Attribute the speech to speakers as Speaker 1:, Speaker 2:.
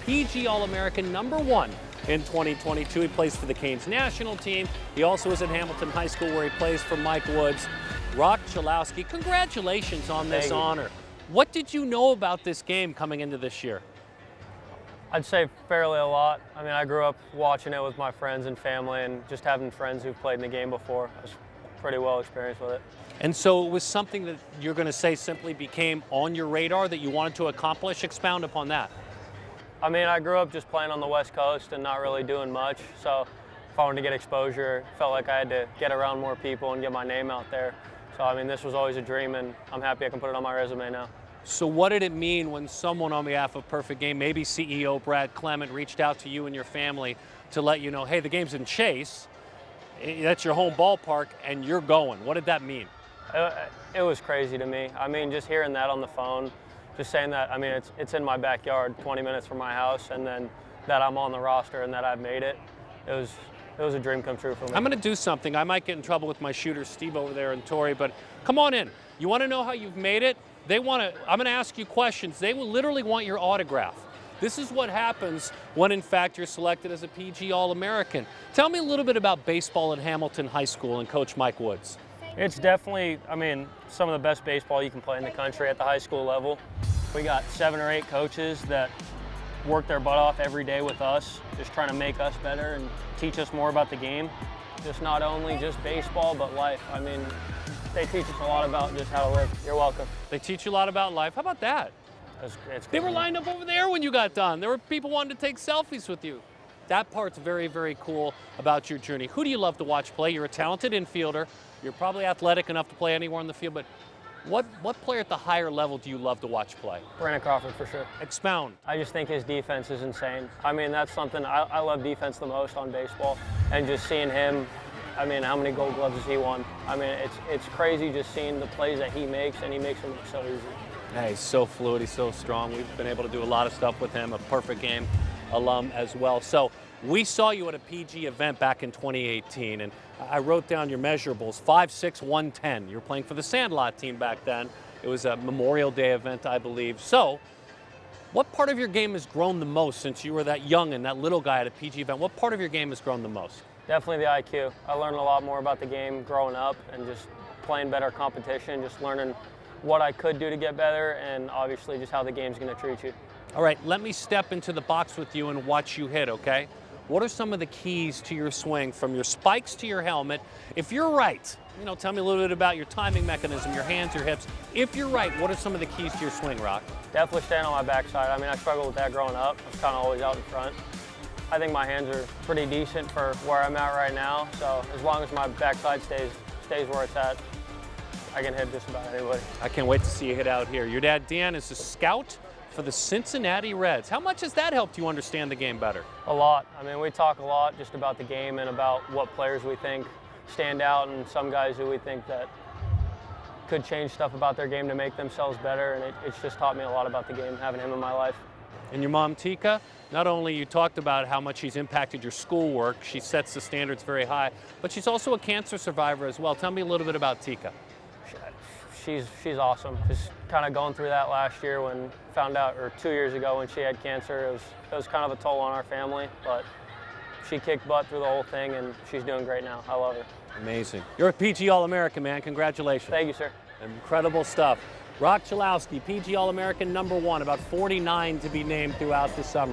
Speaker 1: PG All-American #1 in 2022. He plays for the Canes national team. He also is at Hamilton High School where he plays for Mike Woods. Roch Cholowsky, congratulations on this honor. What did you know about this game coming into this year?
Speaker 2: I'd say fairly a lot. I mean, I grew up watching it with my friends and family, and just having friends who've played in the game before. I was pretty well experienced with it.
Speaker 1: And so it was something that you're going to say simply became on your radar that you wanted to accomplish. Expound upon that.
Speaker 2: I mean, I grew up just playing on the West Coast and not really doing much. So if I wanted to get exposure, felt like I had to get around more people and get my name out there. So, I mean, this was always a dream, and I'm happy I can put it on my resume now.
Speaker 1: So what did it mean when someone on behalf of Perfect Game, maybe CEO Brad Clement, reached out to you and your family to let you know, hey, the game's in Chase, that's your home ballpark, and you're going? What did that mean?
Speaker 2: It was crazy to me. I mean, just hearing that on the phone, just saying that, I mean, it's in my backyard, 20 minutes from my house, and then that I'm on the roster and that I've made it, it was a dream come true for me.
Speaker 1: I'm going to do something. I might get in trouble with my shooters, Steve over there and Tori, but come on in. You want to know how you've made it? I'm going to ask you questions. They will literally want your autograph. This is what happens when, in fact, you're selected as a PG All-American. Tell me a little bit about baseball at Hamilton High School and Coach Mike Woods.
Speaker 2: It's definitely, I mean, some of the best baseball you can play in the country at the high school level. We got 7 or 8 coaches that work their butt off every day with us, just trying to make us better and teach us more about the game. Just not only just baseball, but life. I mean, they teach us a lot about just how to live. You're welcome.
Speaker 1: They teach you a lot about life. How about that? They were lined up over there when you got done. There were people wanting to take selfies with you. That part's very, very cool about your journey. Who do you love to watch play? You're a talented infielder. You're probably athletic enough to play anywhere on the field, but what player at the higher level do you love to watch play?
Speaker 2: Brandon Crawford, for sure.
Speaker 1: Expound.
Speaker 2: I just think his defense is insane. I mean, that's something, I love defense the most on baseball, and just seeing him, I mean, how many Gold Gloves has he won? I mean, it's crazy just seeing the plays that he makes, and he makes them look so easy.
Speaker 1: Yeah, he's so fluid, he's so strong. We've been able to do a lot of stuff with him, a Perfect Game alum as well. So we saw you at a PG event back in 2018, and I wrote down your measurables, 5'6", 110. You were playing for the Sandlot team back then. It was a Memorial Day event, I believe. So what part of your game has grown the most since you were that young and that little guy at a PG event? What part of your game has grown the most?
Speaker 2: Definitely the IQ. I learned a lot more about the game growing up and just playing better competition, just learning what I could do to get better, and obviously just how the game's going to treat you.
Speaker 1: All right, let me step into the box with you and watch you hit, okay? What are some of the keys to your swing, from your spikes to your helmet? If you're right, tell me a little bit about your timing mechanism, your hands, your hips. If you're right, what are some of the keys to your swing, Roch?
Speaker 2: Definitely staying on my backside. I mean, I struggled with that growing up. I was kind of always out in front. I think my hands are pretty decent for where I'm at right now, so as long as my backside stays where it's at, I can hit just about anybody.
Speaker 1: I can't wait to see you hit out here. Your dad, Dan, is a scout for the Cincinnati Reds. How much has that helped you understand the game better?
Speaker 2: A lot. I mean, we talk a lot just about the game and about what players we think stand out, and some guys who we think that could change stuff about their game to make themselves better, and it's just taught me a lot about the game, having him in my life.
Speaker 1: And your mom, Tika, not only you talked about how much she's impacted your schoolwork, she sets the standards very high, but she's also a cancer survivor as well. Tell me a little bit about Tika.
Speaker 2: She's awesome. Just kind of going through that last year when found out, or 2 years ago when she had cancer. It was kind of a toll on our family, but she kicked butt through the whole thing, and she's doing great now. I love her.
Speaker 1: Amazing. You're a PG All-American, man. Congratulations.
Speaker 2: Thank you, sir.
Speaker 1: Incredible stuff. Roch Cholowsky, PG All-American #1, about 49 to be named throughout the summer.